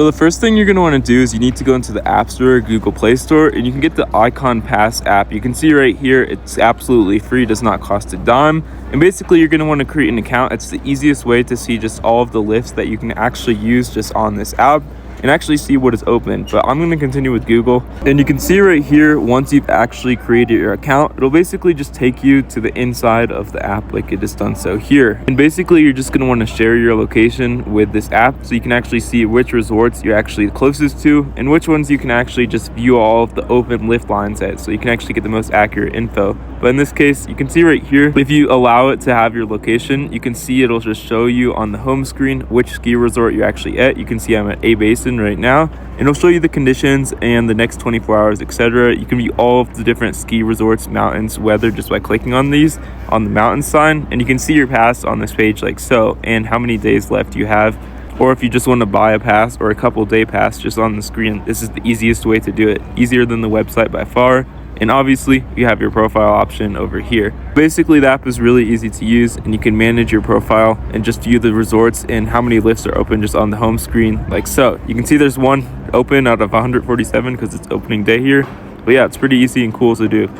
So the first thing you're going to want to do is you need to go into the App Store or Google Play Store, and you can get the Ikon Pass app. You can see right here it's absolutely free, does not cost a dime. And basically you're going to want to create an account. It's the easiest way to see just all of the lifts that you can actually use just on this app and actually see what is open. But I'm going to continue with Google, and you can see right here, once you've actually created your account, it'll basically just take you to the inside of the app like it has done so here. And basically you're just going to want to share your location with this app so you can actually see which resorts you're actually closest to and which ones you can actually just view all of the open lift lines at, so you can actually get the most accurate info. But in this case, you can see right here, if you allow it to have your location, you can see it'll just show you on the home screen which ski resort you're actually at. You can see I'm at A Basin right now, and it'll show you the conditions and the next 24 hours, etc. You can view all of the different ski resorts, mountains, weather just by clicking on these on the mountain sign, and you can see your pass on this page like so, and how many days left you have. Or if you just want to buy a pass or a couple day pass just on the screen, this is the easiest way to do it, easier than the website by far. And obviously you have your profile option over here. Basically the app is really easy to use, and you can manage your profile and just view the resorts and how many lifts are open just on the home screen like so. You can see there's one open out of 147 because it's opening day here. But yeah, it's pretty easy and cool to do.